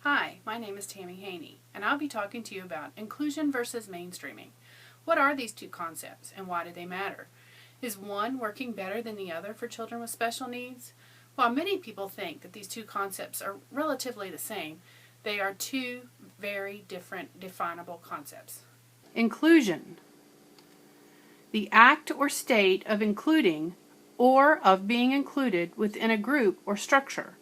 Hi, my name is Tammy Haney, and I'll be talking to you about inclusion versus mainstreaming. What are these two concepts, and why do they matter? Is one working better than the other for children with special needs? While many people think that these two concepts are relatively the same, they are two very different definable concepts. Inclusion. The act or state of including or of being included within a group or structure.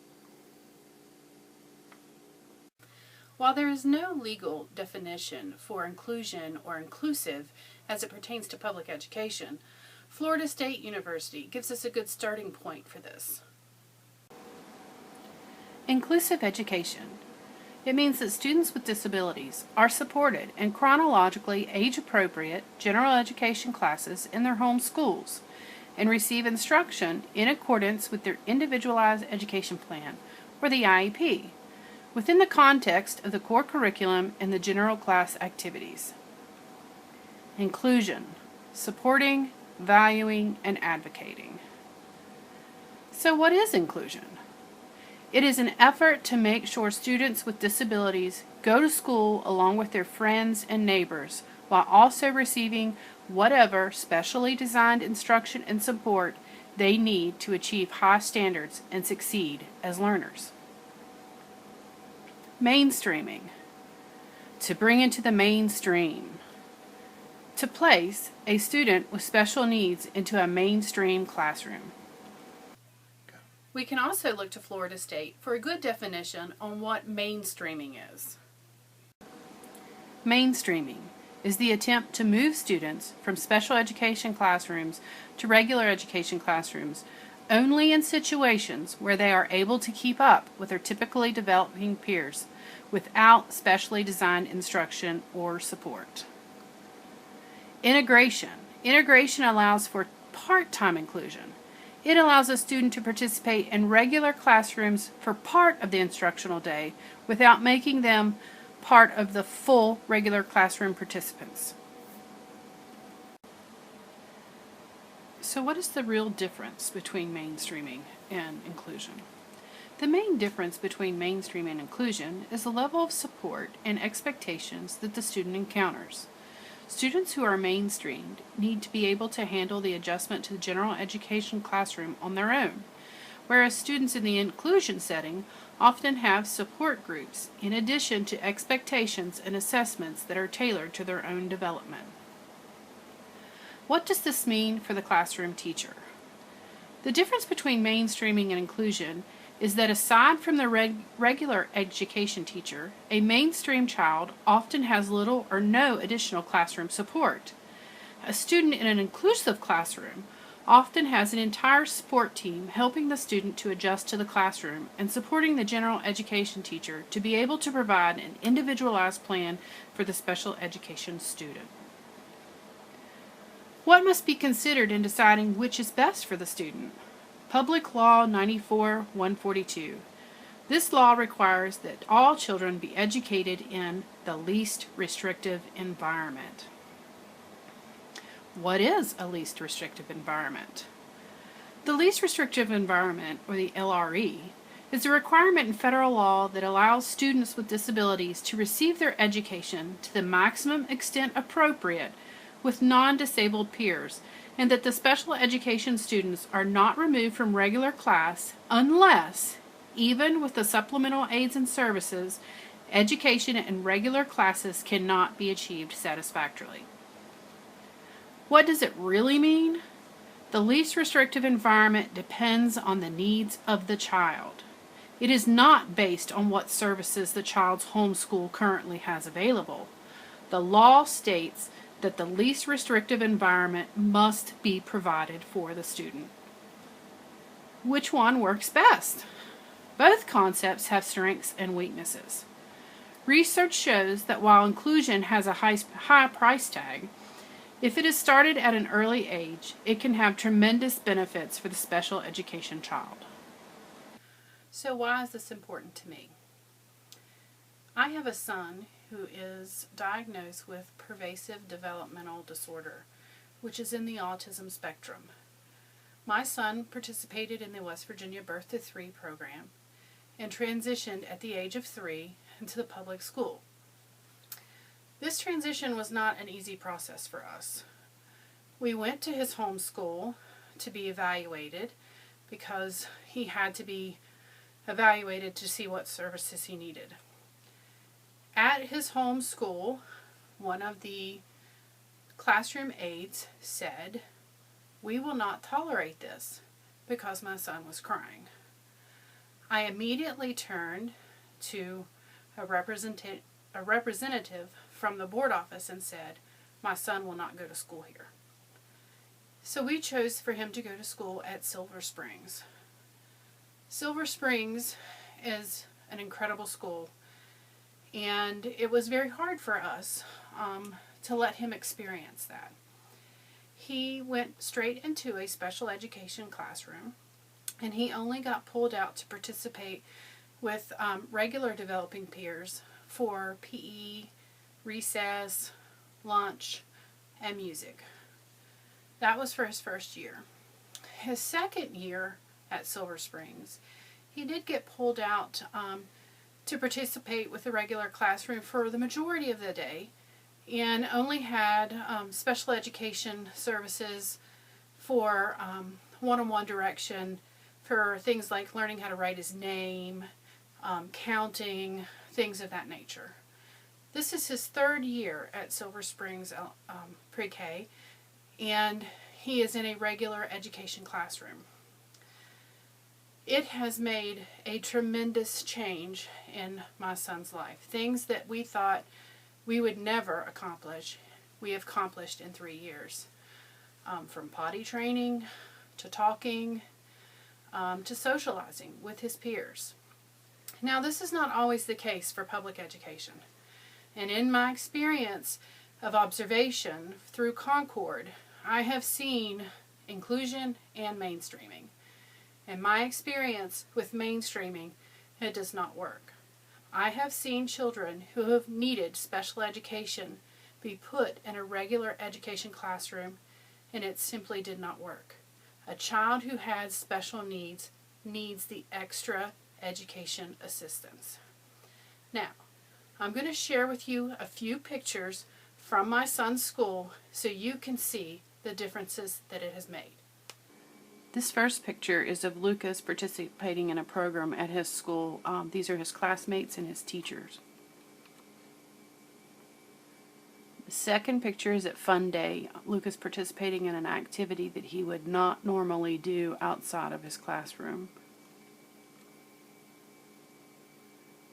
While there is no legal definition for inclusion or inclusive as it pertains to public education, Florida State University gives us a good starting point for this. Inclusive education. It means that students with disabilities are supported in chronologically age-appropriate general education classes in their home schools and receive instruction in accordance with their individualized education plan, or the IEP, within the context of the core curriculum and the general class activities. Inclusion, supporting, valuing, and advocating. So what is inclusion? It is an effort to make sure students with disabilities go to school along with their friends and neighbors while also receiving whatever specially designed instruction and support they need to achieve high standards and succeed as learners. Mainstreaming. To bring into the mainstream. To place a student with special needs into a mainstream classroom. We can also look to Florida State for a good definition on what mainstreaming is. Mainstreaming is the attempt to move students from special education classrooms to regular education classrooms only in situations where they are able to keep up with their typically developing peers without specially designed instruction or support. Integration. Integration allows for part-time inclusion. It allows a student to participate in regular classrooms for part of the instructional day without making them part of the full regular classroom participants. So what is the real difference between mainstreaming and inclusion? The main difference between mainstreaming and inclusion is the level of support and expectations that the student encounters. Students who are mainstreamed need to be able to handle the adjustment to the general education classroom on their own, whereas students in the inclusion setting often have support groups in addition to expectations and assessments that are tailored to their own development. What does this mean for the classroom teacher? The difference between mainstreaming and inclusion is that aside from the regular education teacher, a mainstream child often has little or no additional classroom support. A student in an inclusive classroom often has an entire support team helping the student to adjust to the classroom and supporting the general education teacher to be able to provide an individualized plan for the special education student. What must be considered in deciding which is best for the student? Public Law 94-142. This law requires that all children be educated in the least restrictive environment. What is a least restrictive environment? The least restrictive environment, or the LRE, is a requirement in federal law that allows students with disabilities to receive their education to the maximum extent appropriate with non-disabled peers, and that the special education students are not removed from regular class unless, even with the supplemental aids and services, education in regular classes cannot be achieved satisfactorily. What does it really mean? The least restrictive environment depends on the needs of the child. It is not based on what services the child's home school currently has available. The law states that the least restrictive environment must be provided for the student. Which one works best? Both concepts have strengths and weaknesses. Research shows that while inclusion has a high price tag, if it is started at an early age, it can have tremendous benefits for the special education child. So why is this important to me? I have a son who is diagnosed with pervasive developmental disorder, which is in the autism spectrum. My son participated in the West Virginia Birth to 3 program and transitioned at the age of 3 into the public school. This transition was not an easy process for us. We went to his home school to be evaluated because he had to be evaluated to see what services he needed. At his home school, one of the classroom aides said, "We will not tolerate this," because my son was crying. I immediately turned to a representative from the board office and said, "My son will not go to school here." So we chose for him to go to school at Silver Springs. Silver Springs is an incredible school, and it was very hard for us to let him experience that. He went straight into a special education classroom, and he only got pulled out to participate with regular developing peers for PE, recess, lunch, and music. That was for his first year. His second year at Silver Springs, he did get pulled out to participate with the regular classroom for the majority of the day, and only had special education services for one-on-one direction for things like learning how to write his name, counting, things of that nature. This is his third year at Silver Springs Pre-K, and he is in a regular education classroom. It has made a tremendous change in my son's life. Things that we thought we would never accomplish, we have accomplished in 3 years. From potty training, to talking, to socializing with his peers. Now, this is not always the case for public education. And in my experience of observation through Concord, I have seen inclusion and mainstreaming. In my experience with mainstreaming, it does not work. I have seen children who have needed special education be put in a regular education classroom, and it simply did not work. A child who has special needs needs the extra education assistance. Now, I'm going to share with you a few pictures from my son's school so you can see the differences that it has made. This first picture is of Lucas participating in a program at his school. These are his classmates and his teachers. The second picture is at Fun Day. Lucas participating in an activity that he would not normally do outside of his classroom.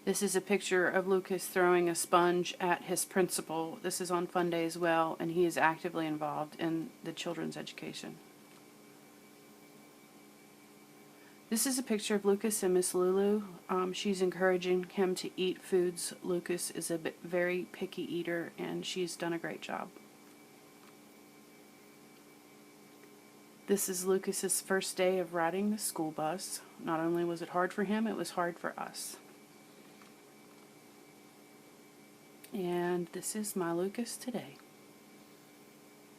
This is a picture of Lucas throwing a sponge at his principal. This is on Fun Day as well, and he is actively involved in the children's education. This is a picture of Lucas and Miss Lulu. She's encouraging him to eat foods. Lucas is a very picky eater, and she's done a great job. This is Lucas's first day of riding the school bus. Not only was it hard for him, it was hard for us. And this is my Lucas today.